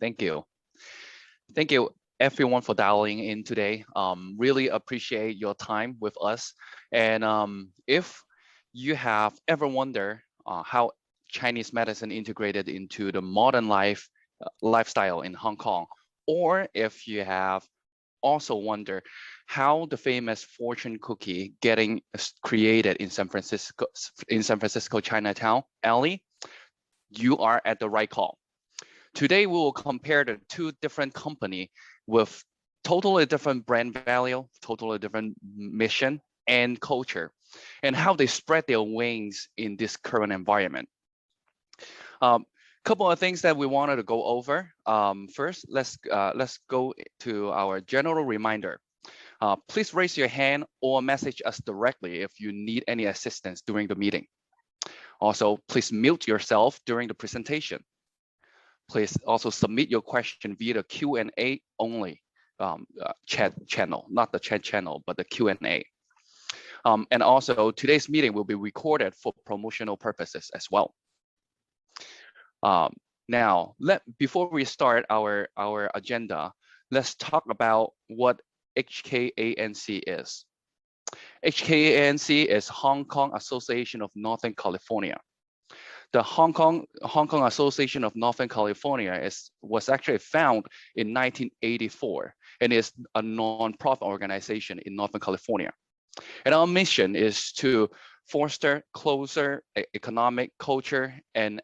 Thank you. Thank you everyone for dialing in today. Really appreciate your time with us. And if you have ever wondered how Chinese medicine integrated into the modern lifestyle in Hong Kong, or if you have also wonder how the famous fortune cookie getting created in San Francisco Chinatown alley, you are at the right call. Today we will compare the two different companies with totally different brand value, totally different mission and culture, and how they spread their wings in this current environment. Couple of things that we wanted to go over. First, let's go to our general reminder. Please raise your hand or message us directly if you need any assistance during the meeting. Also, please mute yourself during the presentation. Please also submit your question via the Q&A only chat channel, not the chat channel, but the Q&A. And also, today's meeting will be recorded for promotional purposes as well. Now, before we start our agenda, let's talk about what HKTDC is. HKTDC is Hong Kong Association of Northern California. The Hong Kong Association of Northern California was actually founded in 1984 and is a non-profit organization in Northern California. And our mission is to foster closer economic, culture, and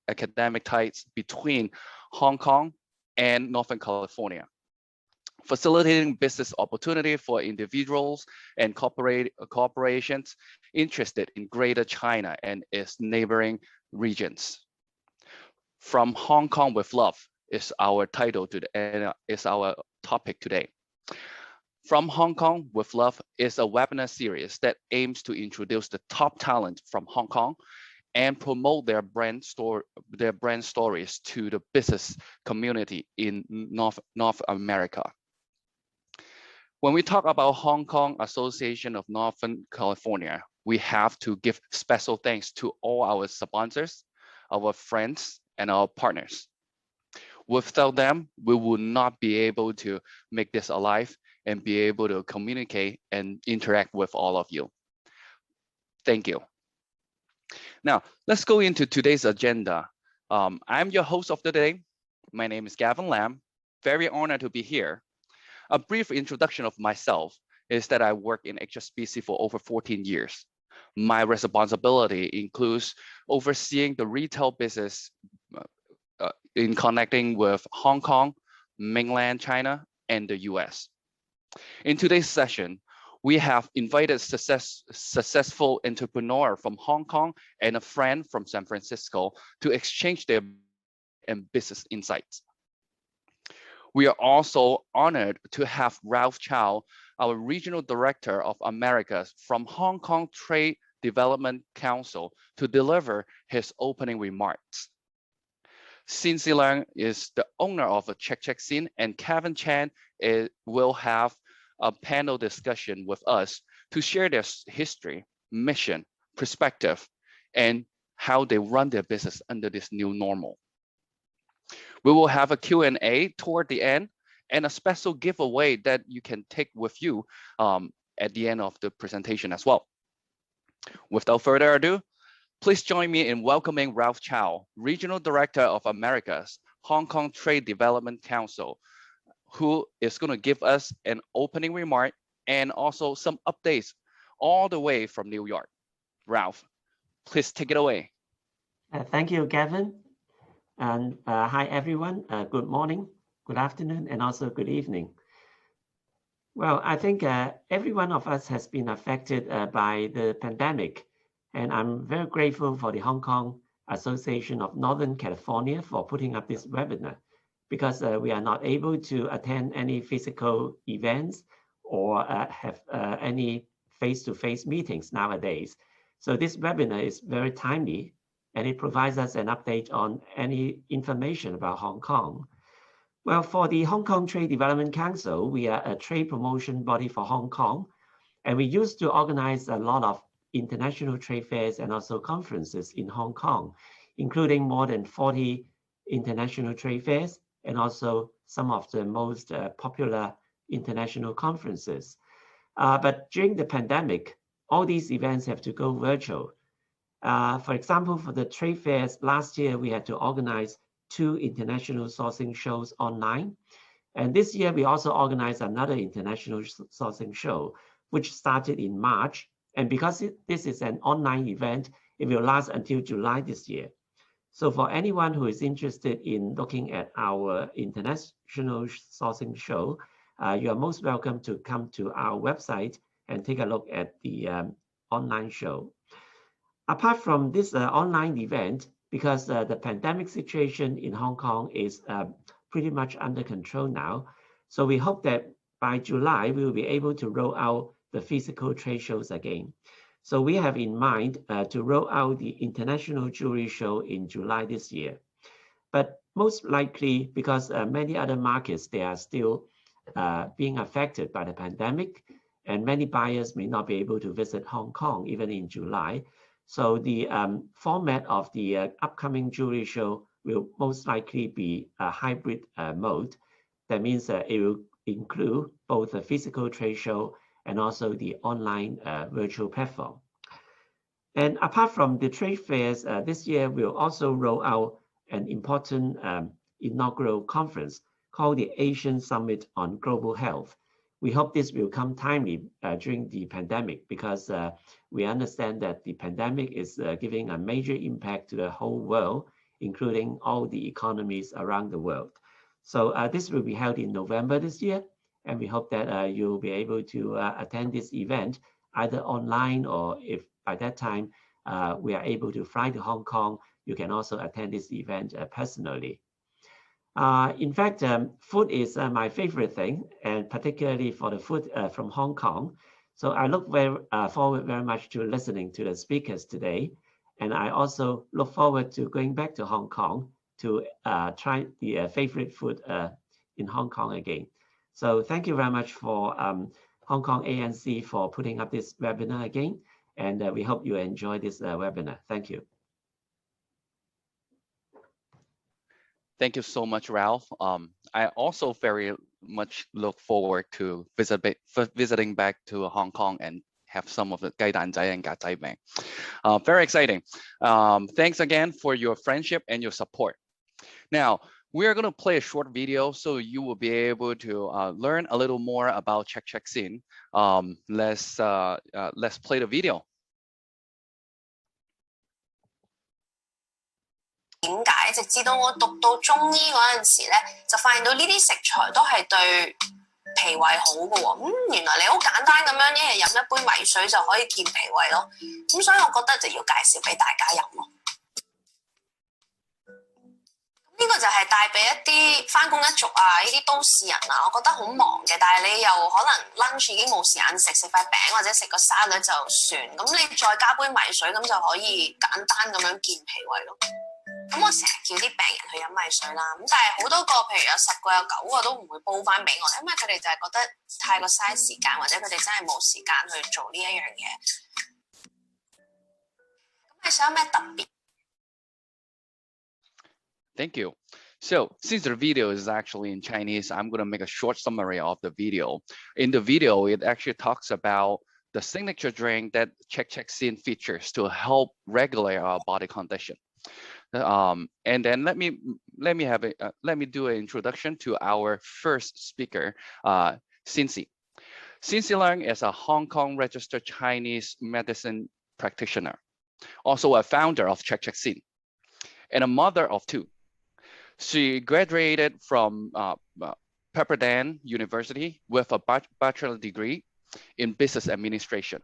academic ties between Hong Kong and Northern California, facilitating business opportunity for individuals and corporations interested in Greater China and its neighboring regions. From Hong Kong with Love is our title and is our topic today. From Hong Kong with Love is a webinar series that aims to introduce the top talent from Hong Kong and promote their brand stories to the business community in North America. When we talk about Hong Kong Association of Northern California, we have to give special thanks to all our sponsors, our friends, and our partners. Without them, we would not be able to make this alive and be able to communicate and interact with all of you. Thank you. Now, let's go into today's agenda. I'm your host of the day. My name is Gavin Lam. Very honored to be here. A brief introduction of myself is that I work in HSBC for over 14 years. My responsibility includes overseeing the retail business in connecting with Hong Kong, mainland China, and the US. In today's session, we have invited successful entrepreneur from Hong Kong and a friend from San Francisco to exchange their business insights. We are also honored to have Ralph Chow, our Regional Director of Americas from Hong Kong Trade Development Council, to deliver his opening remarks. Cinci Leung is the owner of CheckCheckCin, and Kevin Chan will have a panel discussion with us to share their history, mission, perspective, and how they run their business under this new normal. We will have a Q&A toward the end and a special giveaway that you can take with you at the end of the presentation as well. Without further ado, please join me in welcoming Ralph Chow, Regional Director of Americas, Hong Kong Trade Development Council, who is going to give us an opening remark and also some updates all the way from New York. Ralph, please take it away. Thank you, Gavin. And hi, everyone. Good morning, good afternoon, and also good evening. Well, I think every one of us has been affected by the pandemic, and I'm very grateful for the Hong Kong Association of Northern California for putting up this webinar, because we are not able to attend any physical events or have any face-to-face meetings nowadays. So this webinar is very timely, and it provides us an update on any information about Hong Kong. Well, for the Hong Kong Trade Development Council, we are a trade promotion body for Hong Kong, and we used to organize a lot of international trade fairs and also conferences in Hong Kong, including more than 40 international trade fairs and also some of the most popular international conferences. But during the pandemic, all these events have to go virtual. For example, for the trade fairs last year, we had to organize 2 international sourcing shows online. And this year, we also organized another international sourcing show, which started in March. And because this is an online event, it will last until July this year. So for anyone who is interested in looking at our international sourcing show, you are most welcome to come to our website and take a look at the online show. Apart from this online event, because the pandemic situation in Hong Kong is pretty much under control now, so we hope that by July, we will be able to roll out the physical trade shows again. So we have in mind to roll out the International Jewelry Show in July this year. But most likely, because many other markets, they are still being affected by the pandemic, and many buyers may not be able to visit Hong Kong even in July. So the format of the upcoming jewelry show will most likely be a hybrid mode. That means it will include both the physical trade show and also the online virtual platform. And apart from the trade fairs, this year we'll also roll out an important inaugural conference called the Asian Summit on Global Health. We hope this will come timely during the pandemic, because we understand that the pandemic is giving a major impact to the whole world, including all the economies around the world. So this will be held in November this year, and we hope that you'll be able to attend this event either online, or if by that time we are able to fly to Hong Kong, you can also attend this event personally. In fact, food is my favorite thing, and particularly for the food from Hong Kong. So I look forward very much to listening to the speakers today. And I also look forward to going back to Hong Kong to try the favorite food in Hong Kong again. So thank you very much for Hong Kong ANC for putting up this webinar again. And we hope you enjoy this webinar. Thank you. Thank you so much, Ralph. I also very much look forward to visiting back to Hong Kong and have some of the gai dan zai and gà zai beng. Very exciting. Thanks again for your friendship and your support. Now, we're going to play a short video so you will be able to learn a little more about CheckCheckCin. Let's play the video. 點解？直至到我讀到中醫嗰陣時咧，就發現到呢啲食材都係對脾胃好嘅喎。原來你好簡單咁樣一日飲一杯米水就可以健脾胃咯。所以我覺得就要介紹俾大家飲咯。呢個就係帶俾一啲返工一族啊，呢啲都市人啊，我覺得好忙嘅，但係你又可能 lunch 已經冇時間食塊餅或者食個沙律就算，咁你再加杯米水咁就可以簡單咁樣健脾胃咯。咁我成日叫啲病人去飲米水啦，咁但係好多個，譬如有10個有9個都唔會煲翻俾我，因為佢哋就係覺得太過嘥時間，或者佢哋真係冇時間去做呢一樣嘢。咁你想有咩特別？ Thank you. So since the video is actually in Chinese, I'm going to make a short summary of the video. In the video, it actually talks about the signature drink that CheckCheckCin features to help regulate our body condition. And then let me do an introduction to our first speaker, Cinci. Cinci Leung is a Hong Kong registered Chinese medicine practitioner, also a founder of CheckCheckCin, and a mother of 2. She graduated from Pepperdine University with a bachelor degree in business administration.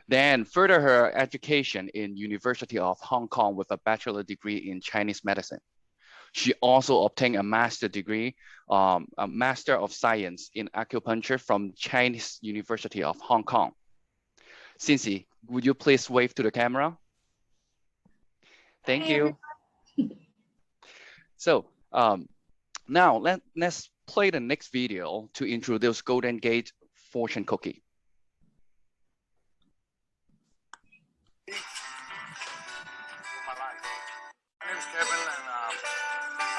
Then further her education in University of Hong Kong with a bachelor degree in Chinese medicine. She also obtained a master degree, a Master of Science in acupuncture from Chinese University of Hong Kong. Cinci, would you please wave to the camera? Thank you. So now let's play the next video to introduce Golden Gate Fortune Cookie. My name is Kevin, and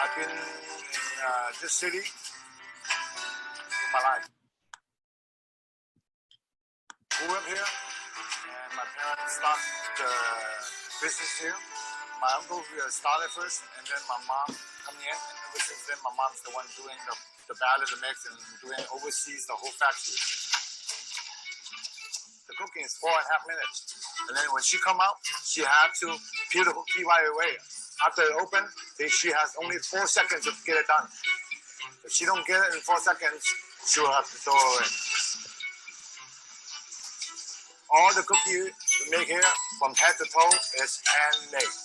I've been in this city in my life. Grew up here, and my parents started the business here. My uncle started first, and then my mom coming in. And ever since then, my mom's the one doing the batter, the mix, and doing oversees the whole factory. The cooking is 4.5 minutes, and then when she come out, she had to peel the cookie right away. After it open, she has only 4 seconds to get it done. If she don't get it in 4 seconds, she will have to throw it away. All the cookie we make here, from head to toe, is handmade.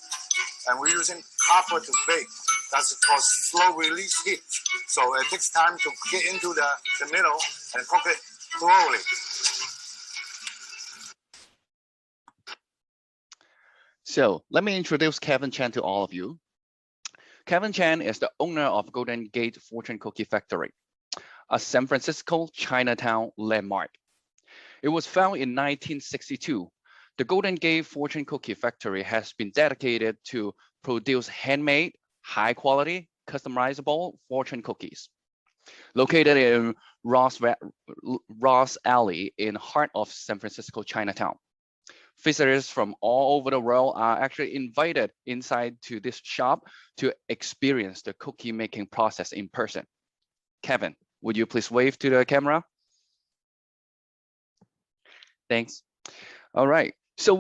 And we're using copper to bake. That's called slow release heat. So it takes time to get into the middle and cook it slowly. So let me introduce Kevin Chan to all of you. Kevin Chan is the owner of Golden Gate Fortune Cookie Factory, a San Francisco Chinatown landmark. It was founded in 1962. The Golden Gate Fortune Cookie Factory has been dedicated to produce handmade, high-quality, customizable fortune cookies. Located in Ross Alley in heart of San Francisco Chinatown. Visitors from all over the world are actually invited inside to this shop to experience the cookie making process in person. Kevin, would you please wave to the camera? Thanks. All right. So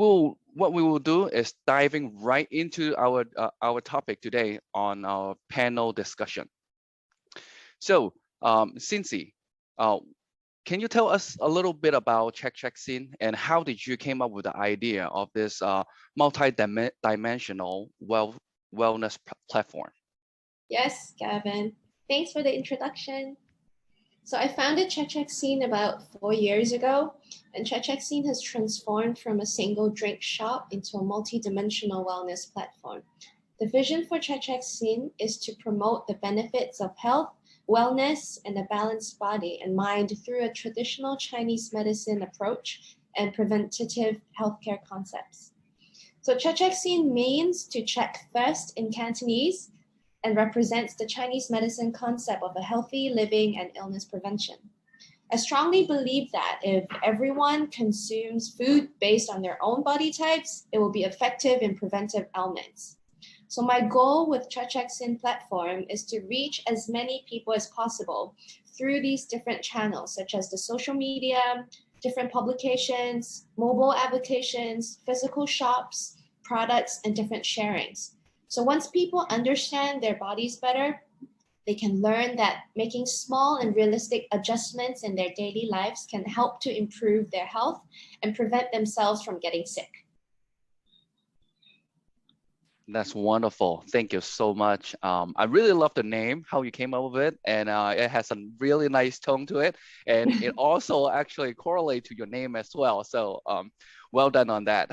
what we will do is diving right into our topic today on our panel discussion. So, Cinci, can you tell us a little bit about CheckCheckCin and how did you came up with the idea of this multi-dimensional wellness platform? Yes, Gavin. Thanks for the introduction. So I founded CheckCheckCin about 4 years ago, and CheckCheckCin has transformed from a single drink shop into a multi-dimensional wellness platform. The vision for CheckCheckCin is to promote the benefits of health, wellness, and a balanced body and mind through a traditional Chinese medicine approach and preventative healthcare concepts. So CheckCheckCin means to check first in Cantonese, and represents the Chinese medicine concept of a healthy living and illness prevention. I strongly believe that if everyone consumes food based on their own body types, it will be effective in preventive ailments. So my goal with CheckCheckCin platform is to reach as many people as possible through these different channels, such as the social media, different publications, mobile applications, physical shops, products, and different sharings. So once people understand their bodies better, they can learn that making small and realistic adjustments in their daily lives can help to improve their health and prevent themselves from getting sick. That's wonderful. Thank you so much. I really love the name, how you came up with it, and it has a really nice tone to it, and it also actually correlates to your name as well. So well done on that.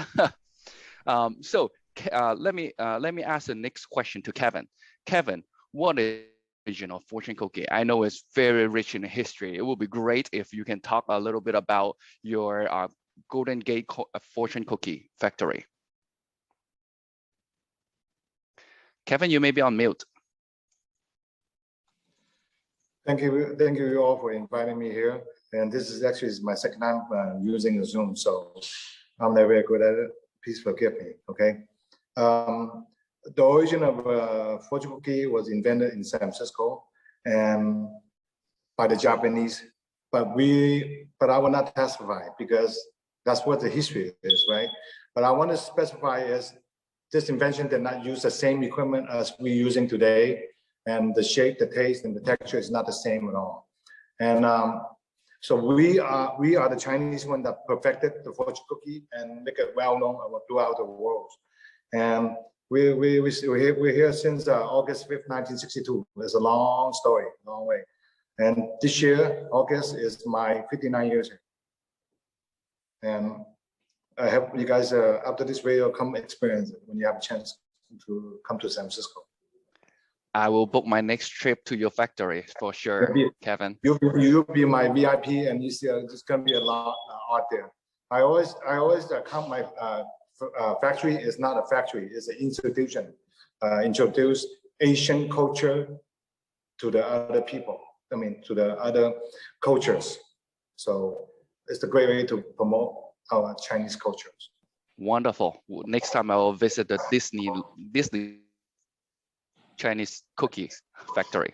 Let me ask the next question to Kevin. Kevin, what is the origin of fortune cookie? I know it's very rich in history. It would be great if you can talk a little bit about your Golden Gate Fortune Cookie Factory. Kevin, you may be on mute. Thank you all for inviting me here. And this is actually my second time using Zoom, so I'm not very good at it. Please forgive me, okay? The origin of fortune cookie was invented in San Francisco and by the Japanese, but I will not testify because that's what the history is, right? But I want to specify is this invention did not use the same equipment as we're using today, and the shape, the taste, and the texture is not the same at all. And so we are the Chinese one that perfected the fortune cookie and make it well known throughout the world. And we're here since August 5th, 1962. It's a long story, long way. And this year, August, is my 59 years here. And I hope you guys, after this video, come experience it when you have a chance to come to San Francisco. I will book my next trip to your factory for sure, Kevin. You'll be my VIP, and you see, there's gonna be a lot out there. I always count my factory is not a factory; it's an institution. Introduce Asian culture to the other people. I mean, to the other cultures. So it's a great way to promote our Chinese cultures. Wonderful. Next time I will visit the Disney Chinese cookies factory.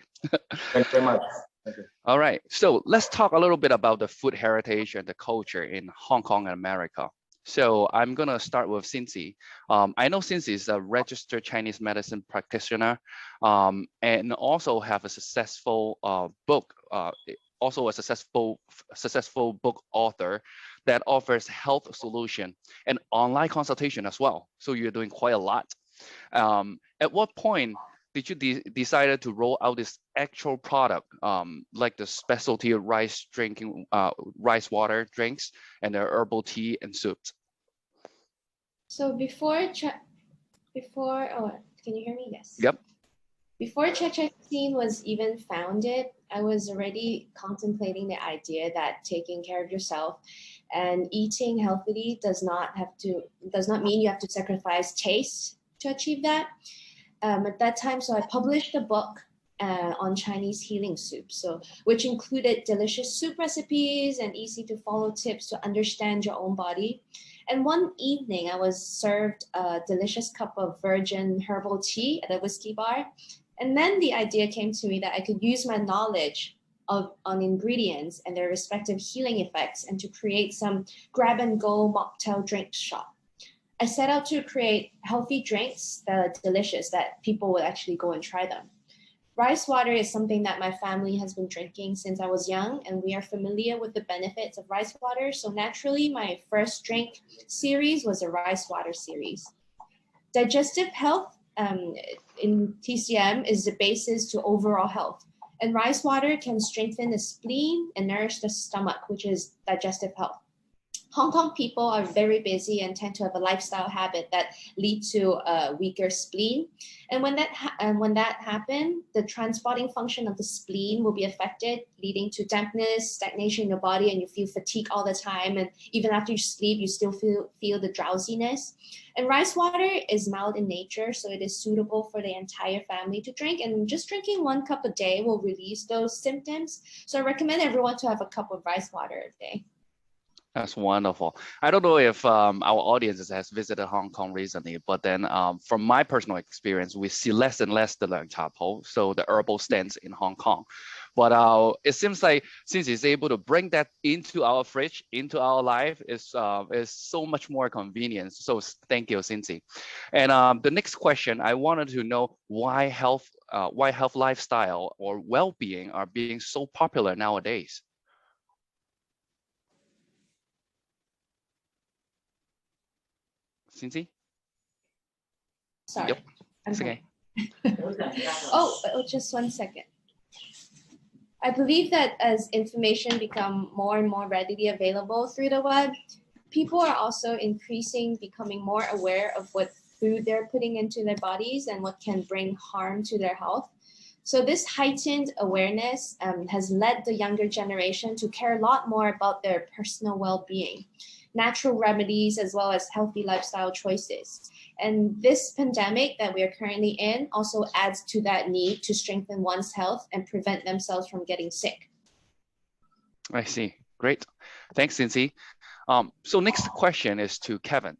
Thank you very much. Thank you. All right, so let's talk a little bit about the food heritage and the culture in Hong Kong and America. So I'm gonna start with Cinci. I know Cinci is a registered Chinese medicine practitioner, and also have a successful book, also a successful book author that offers health solution and online consultation as well. So you're doing quite a lot. At what point did you decided to roll out this actual product, like the specialty rice water drinks and the herbal tea and soups? So before, oh, can you hear me? Yes. Yep. Before CheckCheckCin was even founded, I was already contemplating the idea that taking care of yourself and eating healthily does not mean you have to sacrifice taste to achieve that. At that time, so I published a book on Chinese healing soups, which included delicious soup recipes and easy to follow tips to understand your own body. And one evening, I was served a delicious cup of virgin herbal tea at a whiskey bar. And then the idea came to me that I could use my knowledge on ingredients and their respective healing effects and to create some grab-and-go mocktail drink shop. I set out to create healthy drinks that are delicious, that people would actually go and try them. Rice water is something that my family has been drinking since I was young, and we are familiar with the benefits of rice water. So naturally, my first drink series was a rice water series. Digestive health in TCM is the basis to overall health. And rice water can strengthen the spleen and nourish the stomach, which is digestive health. Hong Kong people are very busy and tend to have a lifestyle habit that lead to a weaker spleen. And when that happens, the transporting function of the spleen will be affected, leading to dampness, stagnation in your body, and you feel fatigue all the time. And even after you sleep, you still feel the drowsiness. And rice water is mild in nature, so it is suitable for the entire family to drink. And just drinking 1 cup a day will release those symptoms. So I recommend everyone to have a cup of rice water a day. That's wonderful. I don't know if our audience has visited Hong Kong recently, but then from my personal experience, we see less and less the Leung Chapel, so the herbal stands in Hong Kong. But it seems like since he's able to bring that into our fridge, into our life, is so much more convenient. So thank you, Cinci. And the next question, I wanted to know why health lifestyle or well-being are being so popular nowadays. Cinci? Sorry. Yep. It's okay. Oh, just 1 second. I believe that as information become more and more readily available through the web, people are also becoming more aware of what food they're putting into their bodies and what can bring harm to their health. So this heightened awareness has led the younger generation to care a lot more about their personal well-being, natural remedies, as well as healthy lifestyle choices. And this pandemic that we are currently in also adds to that need to strengthen one's health and prevent themselves from getting sick. I see. Great. Thanks, Cinci. So next question is to Kevin.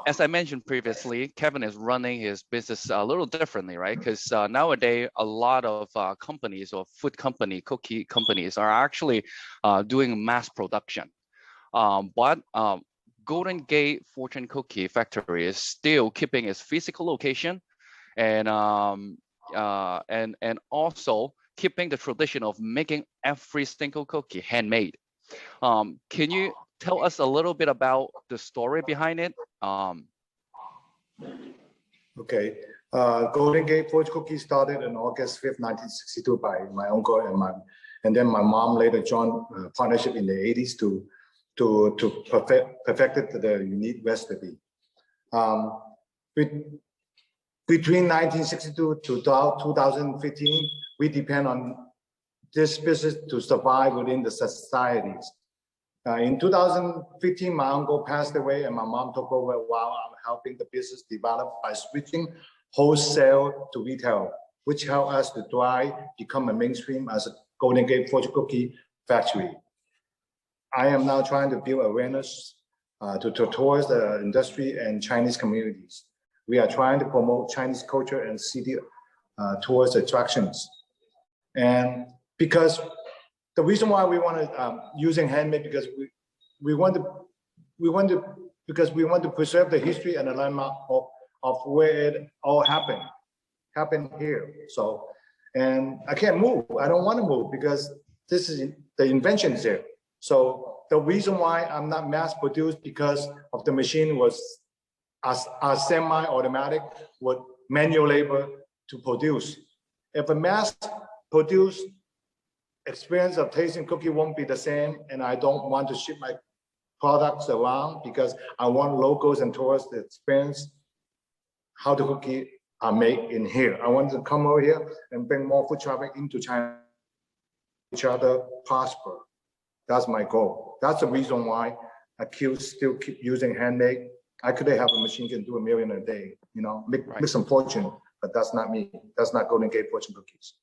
As I mentioned previously, Kevin is running his business a little differently, right? Because nowadays, a lot of companies or food company, cookie companies are actually doing mass production. But Golden Gate Fortune Cookie Factory is still keeping its physical location and also keeping the tradition of making every single cookie handmade. Can you tell us a little bit about the story behind it? Okay. Golden Gate Fortune Cookies started on August 5th, 1962 by my uncle and then my mom later joined partnership in the 80s to perfected the unique recipe. Between 1962 to 2015, we depend on this business to survive within the societies. In 2015, my uncle passed away and my mom took over while I'm helping the business develop by switching wholesale to retail, which helped us to thrive, become a mainstream as a Golden Gate Fortune Cookie factory. I am now trying to build awareness towards the industry and Chinese communities. We are trying to promote Chinese culture and city towards attractions. And because the reason why we want to using handmade, because we want to preserve the history and the landmark of where it all happened here. So, and I can't move. I don't want to move because this is the invention is there. So the reason why I'm not mass produced because of the machine was a semi-automatic with manual labor to produce. If a mass produced experience of tasting cookie won't be the same, and I don't want to ship my products around because I want locals and tourists to experience how the cookie are made in here. I want to come over here and bring more foot traffic into China, each other prosper. That's my goal. That's the reason why I still keep using handmade. I could have a machine can do 1 million a day, you know, make some fortune, but that's not me. That's not Golden Gate Fortune Cookies.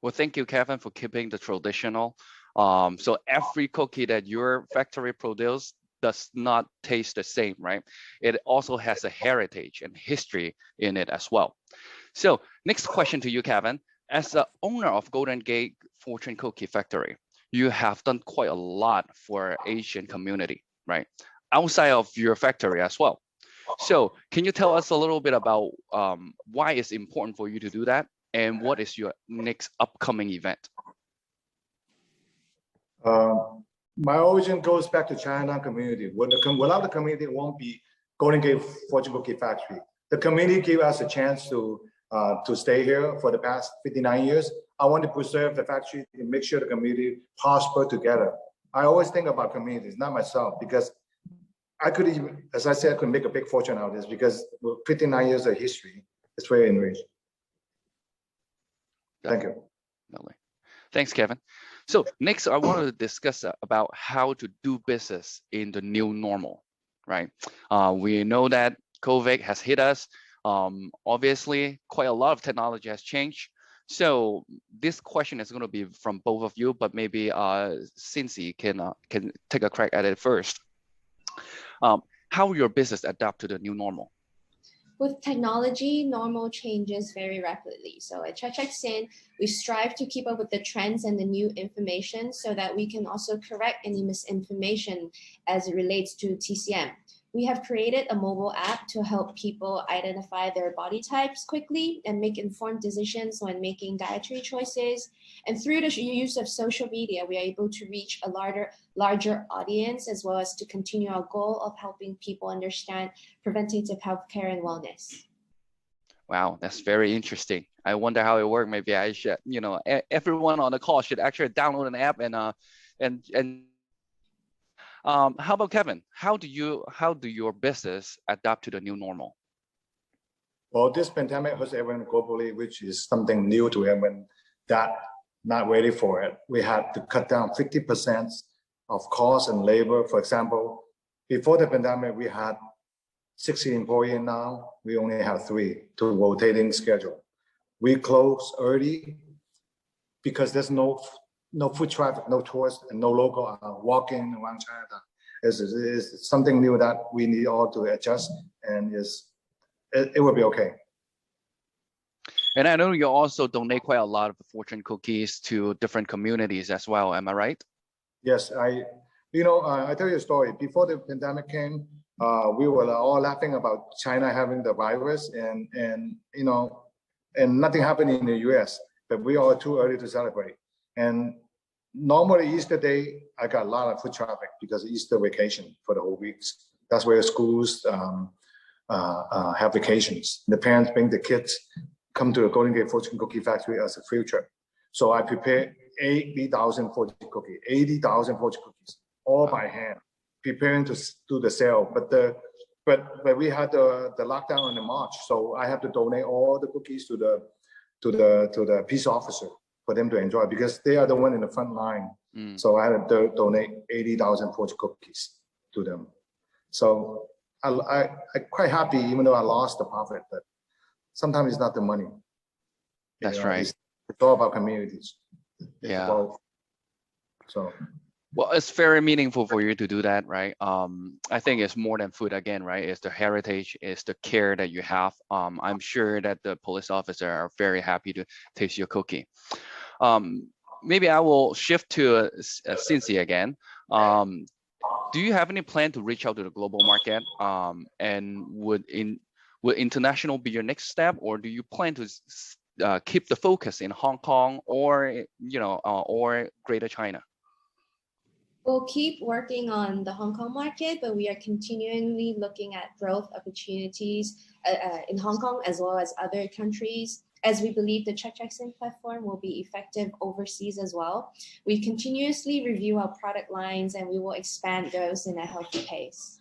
Well, thank you, Kevin, for keeping the traditional. So every cookie that your factory produces does not taste the same, right? It also has a heritage and history in it as well. So next question to you, Kevin. As the owner of Golden Gate Fortune Cookie Factory, you have done quite a lot for Asian community, right? Outside of your factory as well. So can you tell us a little bit about why it's important for you to do that? And what is your next upcoming event? My origin goes back to China community. Without the community, it won't be Golden Gate Fortune Cookie Factory. The community gave us a chance to stay here for the past 59 years. I want to preserve the factory and make sure the community prosper together. I always think about communities, not myself, because I could even, as I said, I could make a big fortune out of this because 59 years of history, it's very enriched. Thank you. Definitely. Thanks, Kevin. So next, I wanted to discuss about how to do business in the new normal, right? We know that COVID has hit us. Obviously, quite a lot of technology has changed. So this question is going to be from both of you, but maybe Cinci can take a crack at it first. How will your business adapt to the new normal? With technology, normal changes very rapidly. So at CheckCheckCin, we strive to keep up with the trends and the new information so that we can also correct any misinformation as it relates to TCM. We have created a mobile app to help people identify their body types quickly and make informed decisions when making dietary choices. And through the use of social media, we are able to reach a larger audience, as well as to continue our goal of helping people understand preventative healthcare and wellness. How that's very interesting. I wonder how it works. Maybe I should, everyone on the call should actually download an app and how about Kevin? How do your business adapt to the new normal? Well, this pandemic hurts everyone globally, which is something new to everyone that not ready for it. We had to cut down 50% of cost and labor. For example, before the pandemic, we had 60 employees. Now we only have 3 to rotating schedule. We close early because there's no foot traffic, no tourists, and no local walking around China. It's something new that we need all to adjust, and it will be okay. And I know you also donate quite a lot of fortune cookies to different communities as well. Am I right? Yes, I tell you a story. Before the pandemic came, we were all laughing about China having the virus, and nothing happened in the US. But we are too early to celebrate. And normally Easter Day, I got a lot of foot traffic because of Easter vacation for the whole weeks. That's where schools have vacations. The parents bring the kids, come to the Golden Gate Fortune Cookie Factory as a future. So I prepared 80,000 fortune cookies, 80,000 fortune cookies, all by hand, preparing to do the sale. But we had the lockdown in March, so I have to donate all the cookies to the peace officer for them to enjoy because they are the one in the front line. So I had to donate 80,000 fortune cookies to them. So I'm quite happy, even though I lost the profit, but sometimes it's not the money. That's right. It's all about communities. Yeah. So. Well, it's very meaningful for you to do that, right? I think it's more than food again, right? It's the heritage, it's the care that you have. I'm sure that the police officer are very happy to taste your cookie. Maybe I will shift to Cinci again. Do you have any plan to reach out to the global market? And would international be your next step, or do you plan to keep the focus in Hong Kong or or Greater China? We'll keep working on the Hong Kong market, but we are continually looking at growth opportunities in Hong Kong as well as other countries, as we believe the CheckCheckCin platform will be effective overseas as well. We continuously review our product lines and we will expand those in a healthy pace.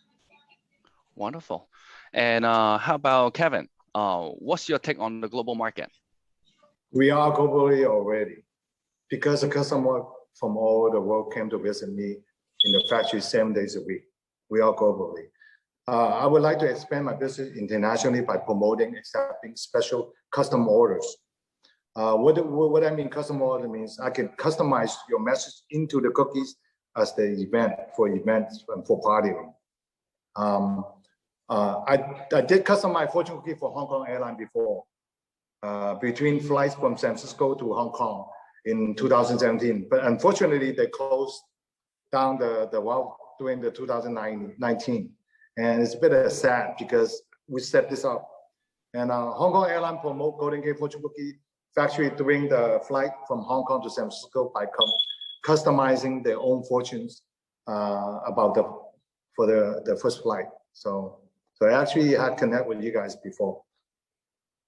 Wonderful. And how about Kevin? What's your take on the global market? We are globally already, because the customer from all the world came to visit me in the factory 7 days a week. We are globally. I would like to expand my business internationally by promoting, accepting special custom orders. What I mean custom order means I can customize your message into the cookies as the events and for partying. I did customize fortune cookie for Hong Kong Airline before, between flights from San Francisco to Hong Kong in 2017, but unfortunately they closed down the route during the 2019, and it's a bit sad because we set this up. And Hong Kong Airline promote Golden Gate Fortune Cookie factory during the flight from Hong Kong to San Francisco by customizing their own fortunes for the first flight. So I actually had connect with you guys before.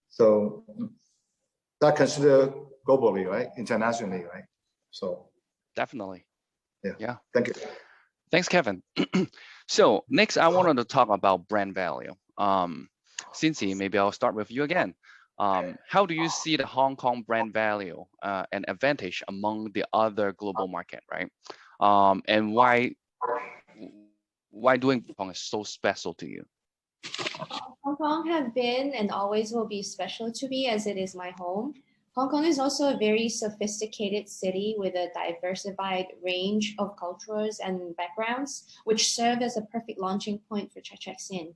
So that considered globally, right? Internationally, right? So definitely. Yeah. Thank you. Thanks, Kevin. So next, I wanted to talk about brand value. Cinci, maybe I'll start with you again. How do you see the Hong Kong brand value and advantage among the other global market, right? And why doing Hong Kong is so special to you? Hong Kong have been and always will be special to me as it is my home. Hong Kong is also a very sophisticated city with a diversified range of cultures and backgrounds, which serve as a perfect launching point for CheckCheckCin.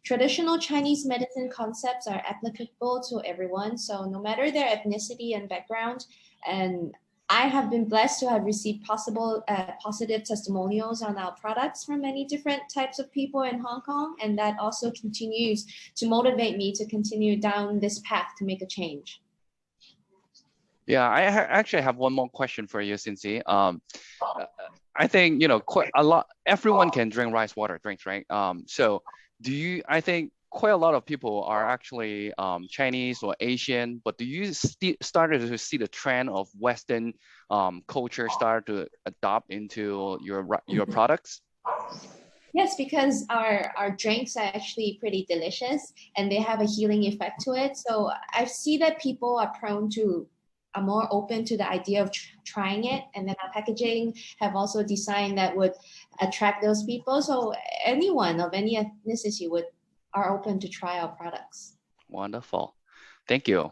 Traditional Chinese medicine concepts are applicable to everyone, so no matter their ethnicity and background, and I have been blessed to have received positive testimonials on our products from many different types of people in Hong Kong, and that also continues to motivate me to continue down this path to make a change. Yeah, I actually have one more question for you, Cinci. I think quite a lot. Everyone can drink rice water drinks, right? So I think quite a lot of people are actually Chinese or Asian, but do you started to see the trend of Western culture start to adopt into your products? Yes, because our drinks are actually pretty delicious and they have a healing effect to it. So I see that people are more open to the idea of trying it, and then our packaging have also designed that would attract those people. So anyone of any ethnicity are open to try our products. Wonderful, thank you,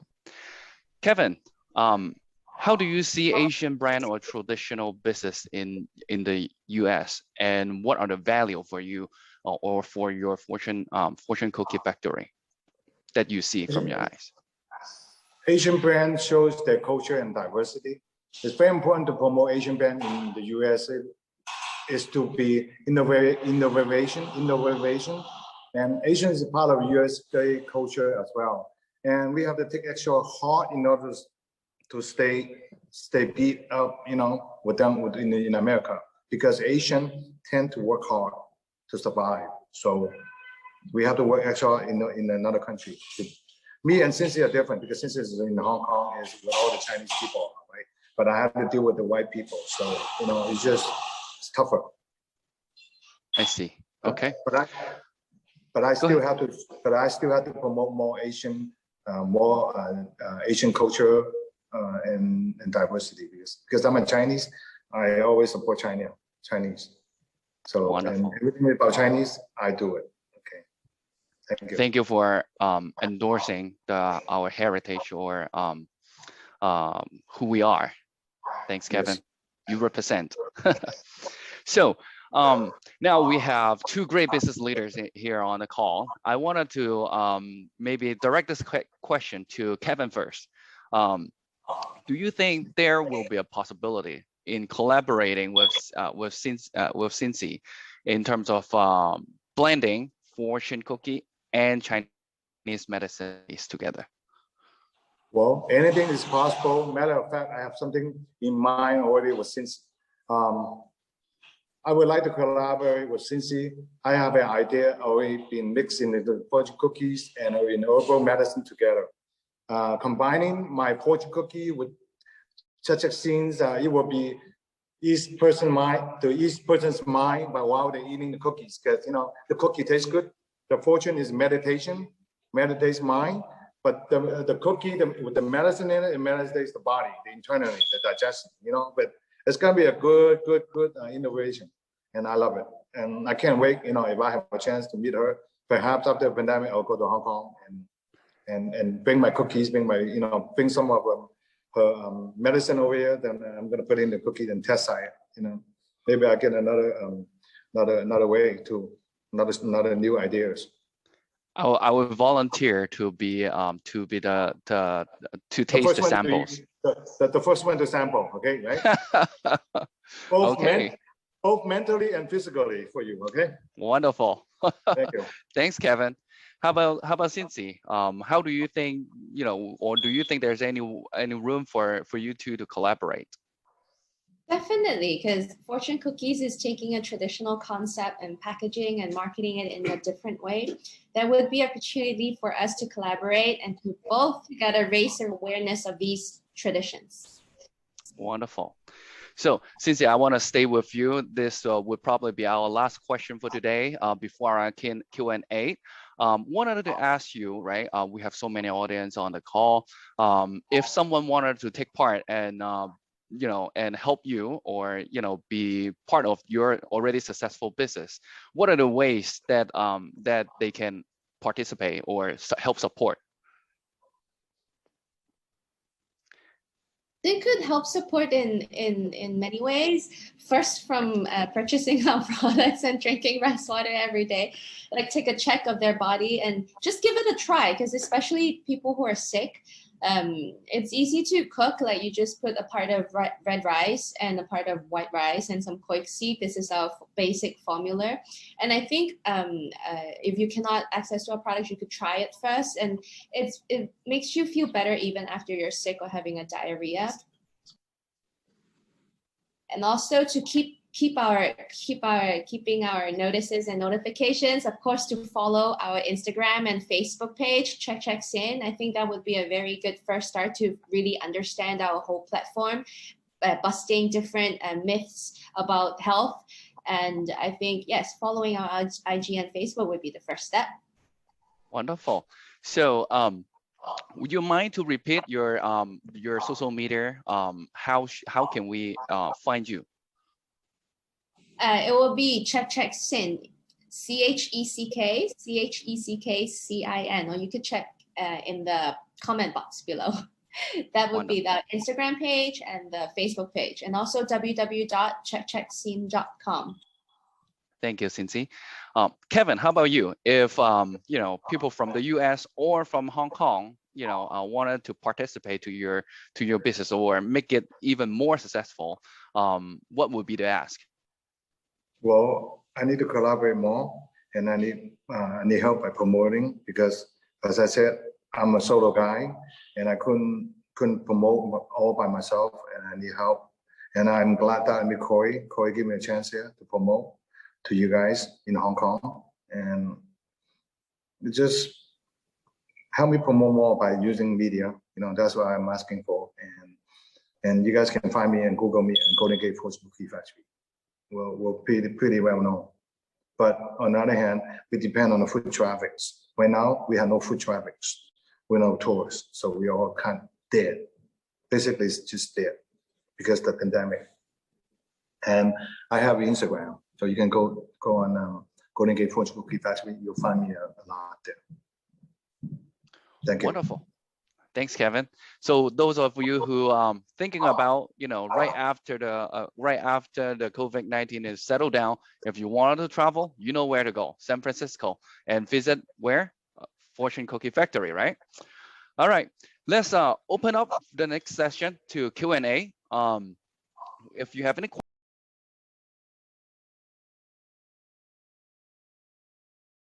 Kevin. How do you see Asian brand or traditional business in the U.S. and what are the value for you or for your fortune cookie factory that you see from your eyes? Asian brand shows their culture and diversity. It's very important to promote Asian brand in the US is to be innovation, and Asian is a part of US culture as well. And we have to take extra hard in order to stay beat up, with them in America, because Asian tend to work hard to survive. So we have to work extra in another country. Me and Cinci are different because Cinci is in Hong Kong is with all the Chinese people, right? But I have to deal with the white people, so it's tougher. I see. Okay. But I still have to promote more Asian, Asian culture and diversity because I'm a Chinese. I always support Chinese. So and everything about Chinese, I do it. Thank you for endorsing our heritage or who we are. Thanks, Kevin. Yes. You represent. So now we have two great business leaders here on the call. I wanted to maybe direct this question to Kevin first. Do you think there will be a possibility in collaborating with Cinci in terms of blending fortune cookie and Chinese medicine together? Well, anything is possible. Matter of fact, I have something in mind already with Cinci. I would like to collaborate with Cinci. I have an idea already been mixing the fortune cookies and in herbal medicine together. Combining my fortune cookie with CheckCheckCin's, it will be each person's mind, but while they're eating the cookies, because the cookie tastes good. The fortune is meditation, meditates mind, but the cookie with the medicine in it, it meditates the body, the internally, the digestion. But it's gonna be a good innovation, and I love it. And I can't wait. If I have a chance to meet her, perhaps after the pandemic, I'll go to Hong Kong and bring my cookies, bring some of her medicine over here. Then I'm gonna put in the cookies and test it. Maybe I get another way to another new ideas. I would volunteer to be to taste the samples. The first one to sample, okay, right? Both mentally and physically for you, okay? Wonderful. Thank you. Thanks, Kevin. How about Cinci? How do you think, or do you think there's any room for you two to collaborate? Definitely, because Fortune Cookies is taking a traditional concept and packaging and marketing it in a different way. There would be opportunity for us to collaborate and to both together raise awareness of these traditions. Wonderful. So, Cinci, I want to stay with you. This would probably be our last question for today before our Q&A. Wanted to ask you, right? We have so many audience on the call. If someone wanted to take part and and help you or be part of your already successful business, what are the ways that that they can participate or help support? They could help support in many ways. First, from purchasing our products and drinking rice water every day, like take a check of their body and just give it a try. Because especially people who are sick, it's easy to cook. Like you just put a part of red rice and a part of white rice and some koik seed. This is our basic formula. And I think if you cannot access to a product, you could try it first, and it makes you feel better even after you're sick or having a diarrhea. And also to keeping our notices and notifications, of course, to follow our Instagram and Facebook page, CheckCheckCin. I think that would be a very good first start to really understand our whole platform, busting different myths about health. And I think, yes, following our IG and Facebook would be the first step. Wonderful. So would you mind to repeat your social media? How can we find you? It will be CheckCheckCin, CheckCheckCin, or you could check in the comment box below. That would be the Instagram page and the Facebook page, and also www.checkcheckcin.com. Thank you, Cinci. Kevin, how about you? If people from the US or from Hong Kong, wanted to participate to your business or make it even more successful, what would be the ask? Well, I need to collaborate more, and I need help by promoting, because, as I said, I'm a solo guy, and I couldn't promote all by myself, and I need help. And I'm glad that I met Corey. Corey gave me a chance here to promote to you guys in Hong Kong, and just help me promote more by using media. That's what I'm asking for. And you guys can find me and Google me and Golden Gate FortuneCookies Factory. We're pretty well known. But on the other hand, we depend on the foot traffics. Right now, we have no foot traffics. We're no tourists, so we are all kind of dead. Basically, it's just dead because of the pandemic. And I have Instagram, so you can go on Golden Gate FortuneCookies Factory. You'll find me a lot there. Thank you. Wonderful. Thanks, Kevin. So those of you who thinking about, you know, right after the COVID-19 is settled down, if you wanted to travel, you know where to go, San Francisco, and visit where? Fortune Cookie Factory, right? All right, let's open up the next session to Q&A. If you have any questions,